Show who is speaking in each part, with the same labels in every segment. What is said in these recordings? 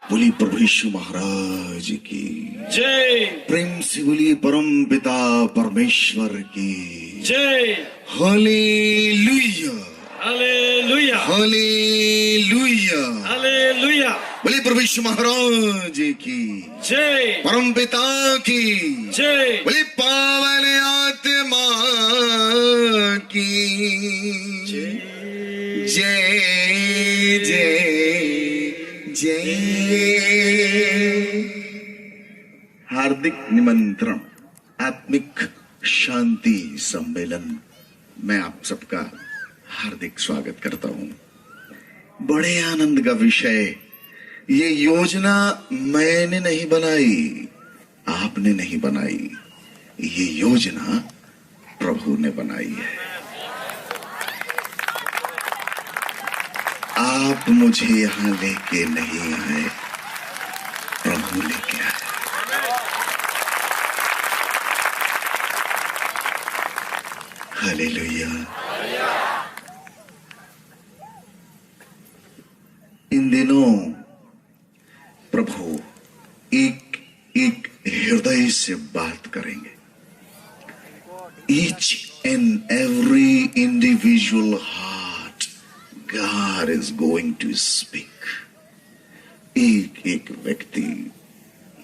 Speaker 1: बोली प्रभु यीशु महाराज की
Speaker 2: जय।
Speaker 1: प्रेम से बोली परम पिता परमेश्वर की
Speaker 2: जय।
Speaker 1: Hallelujah
Speaker 2: hallelujah
Speaker 1: hallelujah
Speaker 2: hallelujah.
Speaker 1: बोली प्रभु यीशु महाराज की
Speaker 2: जय।
Speaker 1: परम पिता की
Speaker 2: जय।
Speaker 1: बोली पावन आत्मा की
Speaker 2: जय
Speaker 1: जय जय जय। हार्दिक निमंत्रण आत्मिक शांति सम्मेलन में आप सबका हार्दिक स्वागत करता हूं। बड़े आनंद का विषय। ये योजना मैंने नहीं बनाई, आपने नहीं बनाई, ये योजना प्रभु ने बनाई है। आप मुझे यहां लेके नहीं आए, प्रभु लेके आए। हालेलुया। इन दिनों प्रभु एक एक हृदय से बात करेंगे। Each and every individual heart God is going to speak. एक एक व्यक्ति,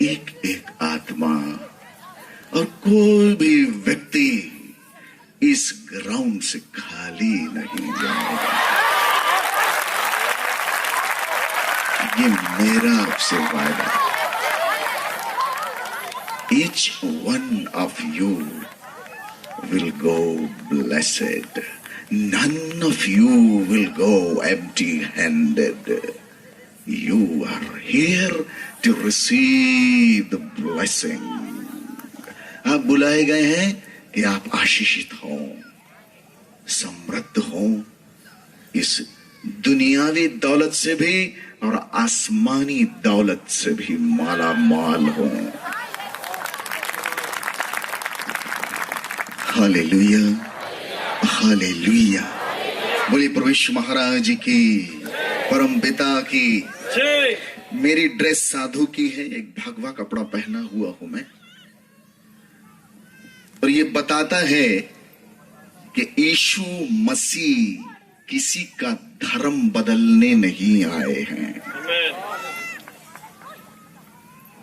Speaker 1: एक एक आत्मा और कोई भी व्यक्ति इस ग्राउंड से खाली नहीं जाएगा। ये मेरा आपसे वादा। Each one of you will go blessed. None of you will go empty-handed. You are here to receive the blessing. आप बुलाए गए हैं कि आप आशीषित हों, समृद्ध हों, इस दुनियावी दौलत से भी और आसमानी दौलत से भी माला माल हों। Hallelujah hallelujah. बोली प्रभु यीशु महाराज की, परम पिता की
Speaker 2: जय।
Speaker 1: मेरी ड्रेस साधु की है, एक भगवा कपड़ा पहना हुआ हूं मैं, और ये बताता है कि यीशु मसीह किसी का धर्म बदलने नहीं आए हैं।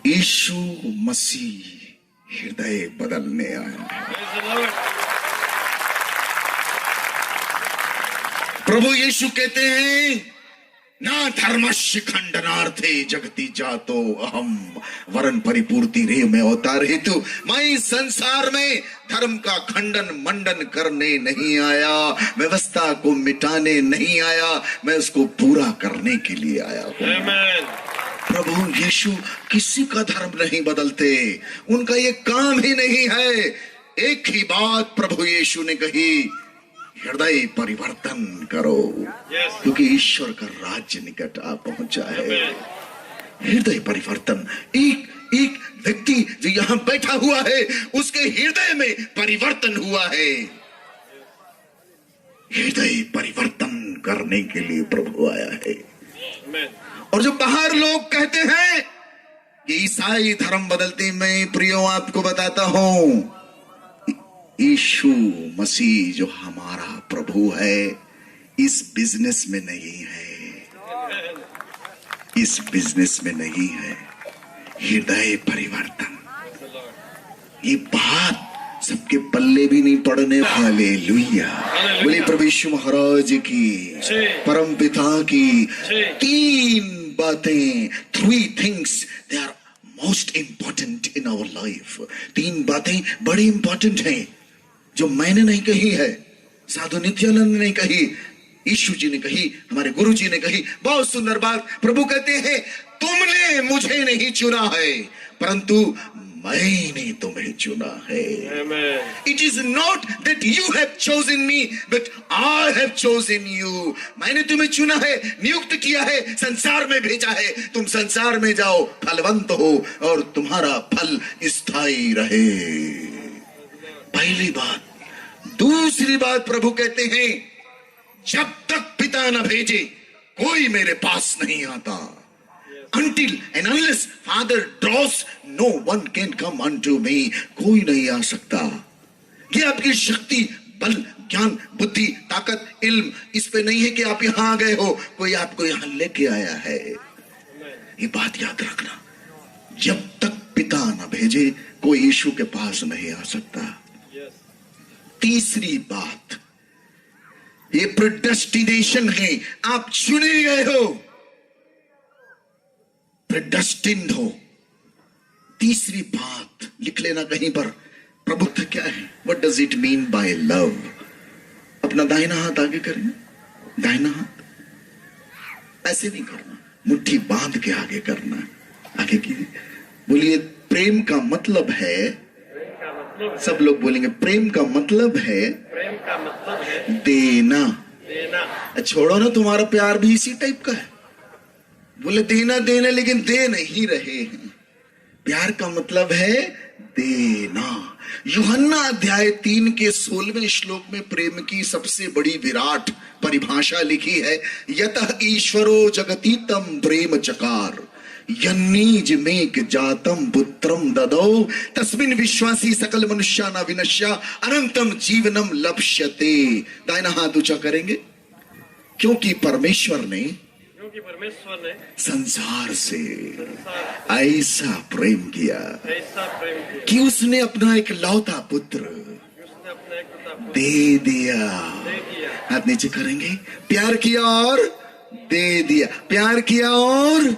Speaker 1: यीशु मसीह हृदय बदलने आए हैं। प्रभु यीशु कहते हैं, ना धर्मस्य खंडनार्थे जगति जातो अहम वरन परिपूर्ति रे में अवतार हेतु। मैं संसार में धर्म का खंडन मंडन करने नहीं आया, व्यवस्था को मिटाने नहीं आया, मैं उसको पूरा करने के लिए आया हूं। प्रभु यीशु किसी का धर्म नहीं बदलते, उनका ये काम ही नहीं है। एक ही बात प्रभु यीशु ने कही, हृदय परिवर्तन करो, क्योंकि ईश्वर का राज्य निकट आ पहुंचा है। हृदय परिवर्तन। एक एक व्यक्ति जो यहां बैठा हुआ है, उसके हृदय में परिवर्तन हुआ है। हृदय परिवर्तन करने के लिए प्रभु आया है। और जो बाहर लोग कहते हैं कि ईसाई धर्म बदलते, मैं प्रियो आपको बताता हूं, यीशु मसीह जो हमारा प्रभु है, इस बिजनेस में नहीं है, इस बिजनेस में नहीं है। हृदय परिवर्तन, ये बात सबके पल्ले भी नहीं पड़ने। हालेलुया। बोले प्रभु यीशु महाराज की, परम पिता की। तीन बातें, 3 things, they are most important in our life. तीन बातें बड़ी इंपॉर्टेंट हैं, जो मैंने नहीं कही है, साधु नित्यानंद ने नहीं कही, यीशु जी ने कही, हमारे गुरु जी ने कही। बहुत सुंदर बात। प्रभु कहते हैं, तुमने मुझे नहीं चुना है, परंतु मैंने तुम्हें चुना है। It is not that you have chosen me, but I have chosen you. मैंने तुम्हें चुना है, नियुक्त किया है, संसार में भेजा है। तुम संसार में जाओ, फलवंत हो और तुम्हारा फल स्थायी रहे। पहली बात। दूसरी बात, प्रभु कहते हैं, जब तक पिता न भेजे कोई मेरे पास नहीं आता। until and unless Father draws, no one can come unto me. कोई नहीं आ सकता। ये आपकी शक्ति, बल, ज्ञान, बुद्धि, ताकत, इल्म इस पे नहीं है कि आप यहां आ गए हो, कोई आपको यहां लेके आया है। ये बात याद रखना, जब तक पिता ना भेजे कोई यीशु के पास नहीं आ सकता। तीसरी बात, ये प्रेडेस्टिनेशन है, आप चुने गए हो, प्रेडेस्टिन्ड हो। तीसरी बात लिख लेना कहीं पर, प्रभुत्व क्या है? What does it mean by love? अपना दाहिना हाथ आगे करें, दाहिना हाथ ऐसे नहीं करना, मुट्ठी बांध के आगे करना। आगे कीजिए, बोलिए प्रेम का मतलब है, सब लोग बोलेंगे प्रेम का मतलब है,
Speaker 2: प्रेम का मतलब है
Speaker 1: देना।
Speaker 2: देना।
Speaker 1: छोड़ो ना, तुम्हारा प्यार भी इसी टाइप का है। बोले देना देना, लेकिन दे नहीं रहे हैं। प्यार का मतलब है देना। यूहन्ना अध्याय 3 के 16वें श्लोक में प्रेम की सबसे बड़ी विराट परिभाषा लिखी है, यतः ईश्वरो जगतीतम प्रेम चकार यन्नीज मेक जातम पुत्रम ददौ तस्मिन् विश्वासी सकल मनुष्या न विनश्या अनंतम जीवनम लप्स्यते। दाहिना हाथ ऊंचा करेंगे। क्योंकि परमेश्वर ने संसार से ऐसा प्रेम किया कि उसने अपना एक लौता पुत्र दे दिया। हाथ नीचे करेंगे। प्यार किया और दे दिया, प्यार किया और,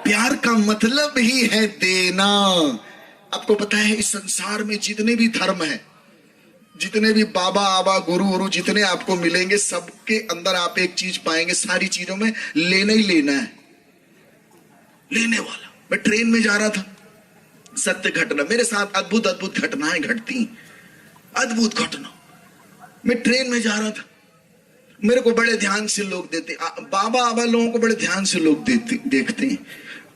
Speaker 1: प्यार का मतलब ही है देना। आपको पता है इस संसार में जितने भी धर्म है, जितने भी बाबा आबा गुरु गुरु जितने आपको मिलेंगे, सबके अंदर आप एक चीज पाएंगे, सारी चीजों में लेना ही लेना है, लेने वाला। मैं ट्रेन में जा रहा था, सत्य घटना, मेरे साथ अद्भुत अद्भुत घटनाएं घटती, अद्भुत घटना। मैं ट्रेन में जा रहा था, मेरे को बड़े ध्यान से लोग देते, बाबा आबा लोगों को बड़े ध्यान से लोग देखते हैं।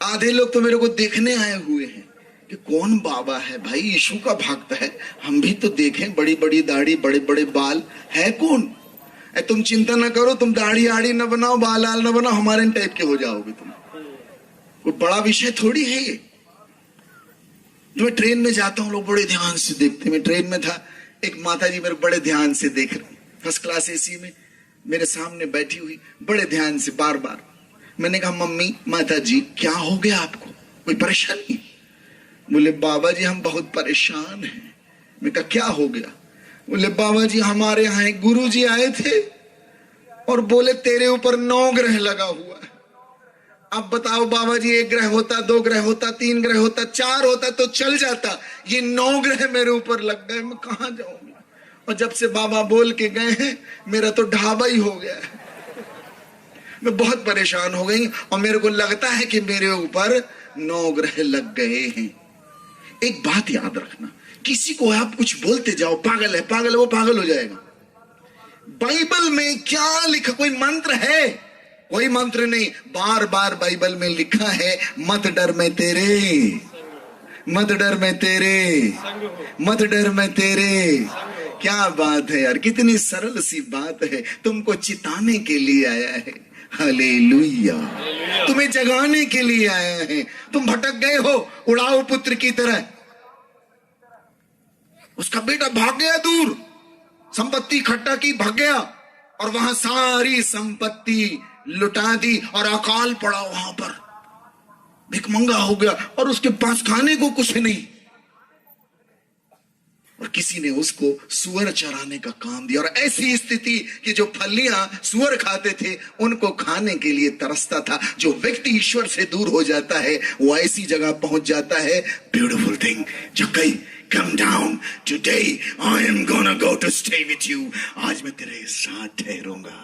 Speaker 1: आधे लोग तो मेरे को देखने आए हुए हैं कि कौन बाबा है भाई, यीशु का भक्त है, हम भी तो देखें, बड़ी बड़ी दाढ़ी, बड़े बड़े बाल, है कौन? तुम चिंता ना करो, तुम दाढ़ी आड़ी ना बनाओ, बाल आल ना बनाओ, हमारे टाइप के हो जाओगे तुम। कोई बड़ा विषय थोड़ी है ये। मैं ट्रेन में जाता हूँ, लोग बड़े ध्यान से देखते। मैं ट्रेन में था, एक माता जी मेरे बड़े ध्यान से देख रही, फर्स्ट क्लास एसी में मेरे सामने बैठी हुई, बड़े ध्यान से बार बार। मैंने कहा मम्मी, माता जी क्या हो गया आपको, कोई परेशानी? बोले बाबा जी हम बहुत परेशान हैं। मैं कहा क्या हो गया? बोले बाबा जी हमारे यहाँ एक गुरु जी आए थे और बोले तेरे ऊपर 9 ग्रह लगा हुआ है। अब बताओ बाबा जी, 1 ग्रह होता, 2 ग्रह होता, 3 ग्रह होता, 4 होता तो चल जाता, ये 9 ग्रह मेरे ऊपर लग गए, मैं कहाँ जाऊंगा? और जब से बाबा बोल के गए हैं, मेरा तो ढाबा ही हो गया है। मैं बहुत परेशान हो गई और मेरे को लगता है कि मेरे ऊपर 9 ग्रह लग गए हैं। एक बात याद रखना, किसी को आप कुछ बोलते जाओ, पागल है पागल है, वो पागल हो जाएगा। बाइबल में क्या लिखा, कोई मंत्र है? कोई मंत्र नहीं। बार बार बाइबल में लिखा है, मत डर मैं तेरे, मत डर मैं तेरे, मत डर मैं तेरे। क्या बात है यार, कितनी सरल सी बात है। तुमको चिताने के लिए आया है, हालेलुया, तुम्हें जगाने के लिए आया है। तुम भटक गए हो उड़ाऊ पुत्र की तरह। उसका बेटा भाग गया दूर, संपत्ति इकट्ठा की, भाग गया और वहां सारी संपत्ति लुटा दी और अकाल पड़ा वहां पर, भिखमंगा हो गया और उसके पास खाने को कुछ नहीं। और किसी ने उसको सुअर चराने का काम दिया और ऐसी स्थिति कि जो फलियां सुअर खाते थे उनको खाने के लिए तरसता था। जो व्यक्ति ईश्वर से दूर हो जाता है वो ऐसी जगह पहुंच जाता है। ब्यूटीफुल थिंग, जक्कई come down today, I am gonna go to stay with you. आज मैं तेरे साथ ठहरूंगा।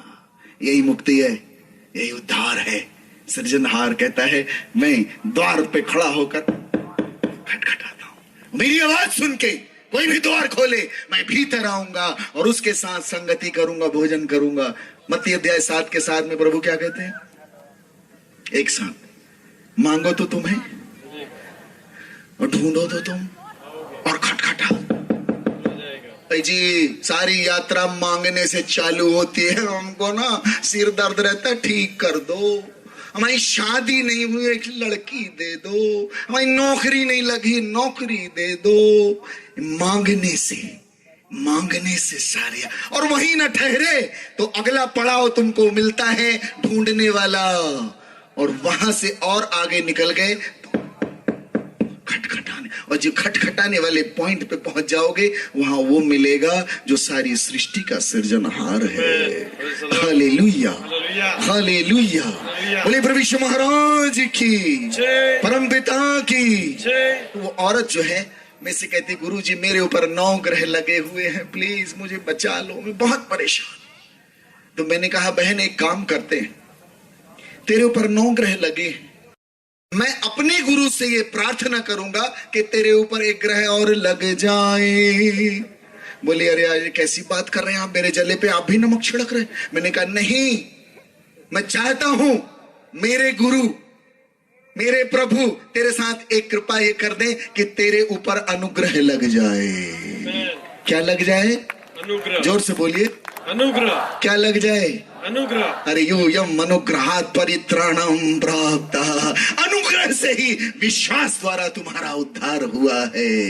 Speaker 1: यही मुक्ति है, यही उद्धार है। सृजनहार कहता है, मैं द्वार पे खड़ा होकर खटखटाता हूं, मेरी आवाज सुन के कोई भी द्वार खोले, मैं भीतर आऊंगा और उसके साथ संगति करूंगा, भोजन करूंगा। मत्ती अध्याय 7 के 7 में प्रभु क्या कहते हैं? एक साथ मांगो तो तुम्हें, और ढूंढो तो तुम, और खटखटाओ। भाई जी, सारी यात्रा मांगने से चालू होती है। हमको ना सिर दर्द रहता है, ठीक कर दो, हमारी शादी नहीं हुई, एक लड़की दे दो, हमारी नौकरी नहीं लगी, नौकरी दे दो। मांगने से सारे, और वही न ठहरे तो अगला पड़ाव तुमको मिलता है ढूंढने वाला, और वहां से और आगे निकल गए तो खटखटाने, और जो खटखटाने वाले पॉइंट पे पहुंच जाओगे वहां वो मिलेगा जो सारी सृष्टि का सृजनहार है। Hallelujah, hallelujah. बोले प्रभु यीशु महाराज की, परमपिता की। वो औरत जो है मैं से कहती, गुरु जी मेरे ऊपर 9 ग्रह लगे हुए हैं, प्लीज मुझे बचा लो, मैं बहुत परेशान। तो मैंने कहा बहन एक काम करते हैं, तेरे ऊपर 9 ग्रह लगे, मैं अपने गुरु से ये प्रार्थना करूंगा कि तेरे ऊपर एक ग्रह और लग जाए। बोली अरे यार कैसी बात कर रहे हैं आप, मेरे जले पे आप भी नमक छिड़क रहे। मैंने कहा नहीं, मैं चाहता हूं मेरे गुरु, मेरे प्रभु तेरे साथ एक कृपा ये कर दे कि तेरे ऊपर अनुग्रह लग जाए। क्या लग जाए?
Speaker 2: अनुग्रह।
Speaker 1: जोर से बोलिए,
Speaker 2: अनुग्रह।
Speaker 1: क्या लग जाए?
Speaker 2: अनुग्रह।
Speaker 1: अरे यूयम अनुग्रहात् परित्राणम प्राप्त, अनुग्रह से ही विश्वास द्वारा तुम्हारा उद्धार हुआ है।